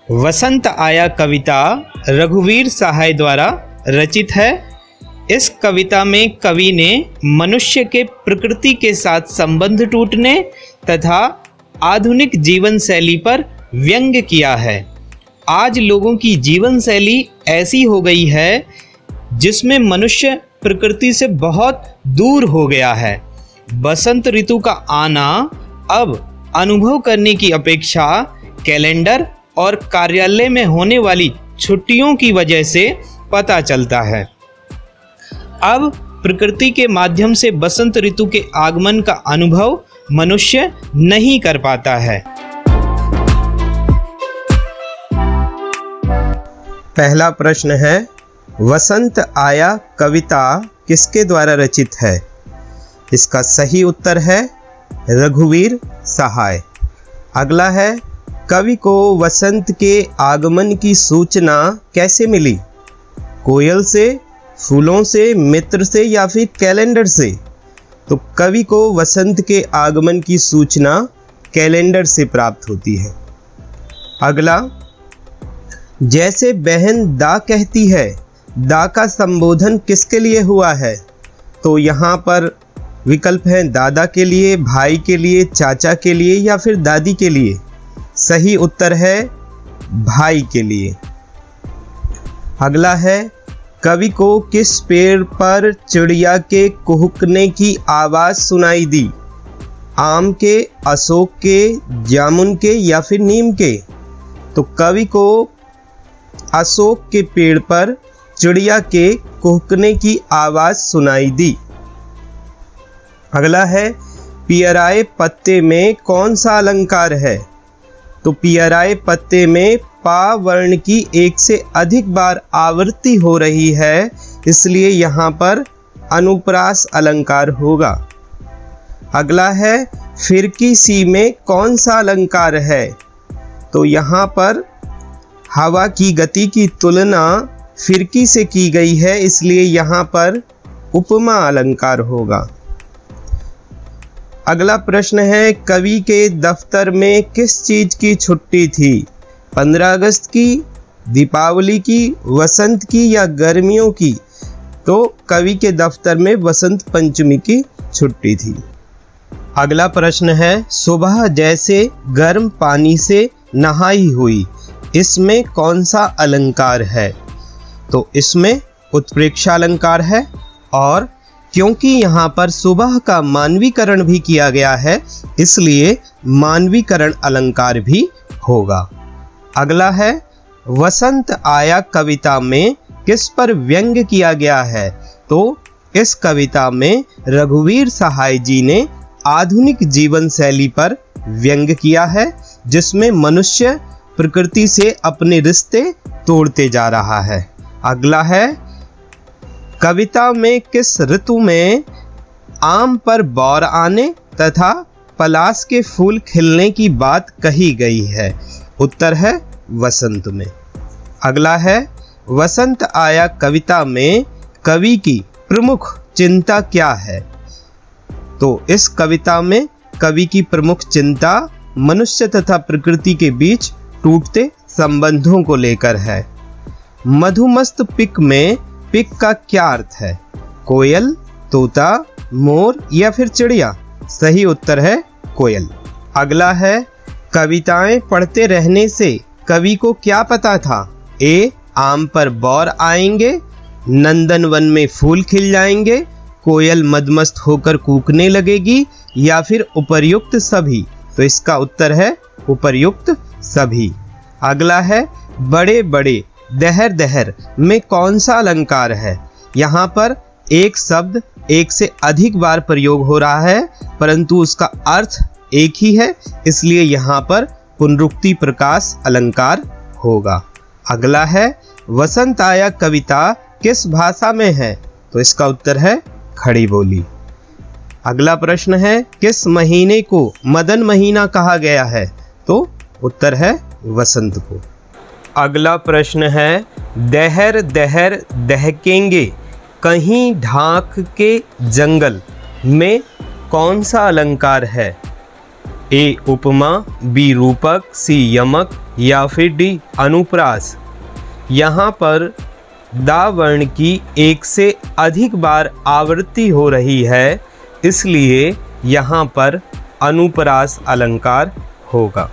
वसंत आया कविता रघुवीर सहाय द्वारा रचित है। इस कविता में कवि ने मनुष्य के प्रकृति के साथ संबंध टूटने तथा आधुनिक जीवन शैली पर व्यंग्य किया है। आज लोगों की जीवन शैली ऐसी हो गई है जिसमें मनुष्य प्रकृति से बहुत दूर हो गया है। बसंत ऋतु का आना अब अनुभव करने की अपेक्षा कैलेंडर और कार्यालय में होने वाली छुट्टियों की वजह से पता चलता है। अब प्रकृति के माध्यम से बसंत ऋतु के आगमन का अनुभव मनुष्य नहीं कर पाता है। पहला प्रश्न है, वसंत आया कविता किसके द्वारा रचित है? इसका सही उत्तर है रघुवीर सहाय। अगला है, कवि को वसंत के आगमन की सूचना कैसे मिली? कोयल से, फूलों से, मित्र से या फिर कैलेंडर से? तो कवि को वसंत के आगमन की सूचना कैलेंडर से प्राप्त होती है। अगला, जैसे बहन दा कहती है, दा का संबोधन किसके लिए हुआ है? तो यहाँ पर विकल्प हैं दादा के लिए, भाई के लिए, चाचा के लिए या फिर दादी के लिए। सही उत्तर है भाई के लिए। अगला है, कवि को किस पेड़ पर चिड़िया के कुहुकने की आवाज़ सुनाई दी? आम के, अशोक के, जामुन के या फिर नीम के? तो कवि को अशोक के पेड़ पर चिड़िया के कुहुकने की आवाज़ सुनाई दी। अगला है, पियराए पत्ते में कौन सा अलंकार है? तो पियराए पत्ते में पा वर्ण की एक से अधिक बार आवृत्ति हो रही है, इसलिए यहाँ पर अनुप्रास अलंकार होगा। अगला है, फिरकी सी में कौन सा अलंकार है? तो यहाँ पर हवा की गति की तुलना फिरकी से की गई है, इसलिए यहाँ पर उपमा अलंकार होगा। अगला प्रश्न है, कवि के दफ्तर में किस चीज़ की छुट्टी थी? 15 अगस्त की, दीपावली की, वसंत की या गर्मियों की? तो कवि के दफ्तर में वसंत पंचमी की छुट्टी थी। अगला प्रश्न है, सुबह जैसे गर्म पानी से नहाई हुई, इसमें कौन सा अलंकार है? तो इसमें उत्प्रेक्षा अलंकार है, और क्योंकि यहाँ पर सुबह का मानवीकरण भी किया गया है, इसलिए मानवीकरण अलंकार भी होगा। अगला है, वसंत आया कविता में किस पर व्यंग्य किया गया है? तो इस कविता में रघुवीर सहाय जी ने आधुनिक जीवन शैली पर व्यंग्य किया है, जिसमें मनुष्य प्रकृति से अपने रिश्ते तोड़ते जा रहा है। अगला है, कविता में किस ऋतु में आम पर बौर आने तथा पलाश के फूल खिलने की बात कही गई है? उत्तर है वसंत में। अगला है, वसंत आया कविता में कवि की प्रमुख चिंता क्या है? तो इस कविता में कवि की प्रमुख चिंता मनुष्य तथा प्रकृति के बीच टूटते संबंधों को लेकर है। मधुमस्त पिक में पिक का क्या अर्थ है? कोयल, तोता, मोर या फिर चिड़िया? सही उत्तर है कोयल। अगला है, कविताएं पढ़ते रहने से कवि को क्या पता था? ए, आम पर बौर आएंगे, नंदनवन में फूल खिल जाएंगे, कोयल मदमस्त होकर कूकने लगेगी या फिर उपर्युक्त सभी? तो इसका उत्तर है उपर्युक्त सभी। अगला है, बड़े बड़े दहर दहर में कौन सा अलंकार है? यहाँ पर एक शब्द एक से अधिक बार प्रयोग हो रहा है, परंतु उसका अर्थ एक ही है, इसलिए यहाँ पर पुनरुक्ति प्रकाश अलंकार होगा। अगला है, वसंत आया कविता किस भाषा में है? तो इसका उत्तर है खड़ी बोली। अगला प्रश्न है, किस महीने को मदन महीना कहा गया है? तो उत्तर है वसंत को। अगला प्रश्न है, दहर दहर दहकेंगे कहीं ढाक के जंगल में कौन सा अलंकार है? ए उपमा, बी रूपक, सी यमक या फिर डी अनुप्रास। यहाँ पर दा वर्ण की एक से अधिक बार आवृत्ति हो रही है, इसलिए यहाँ पर अनुप्रास अलंकार होगा।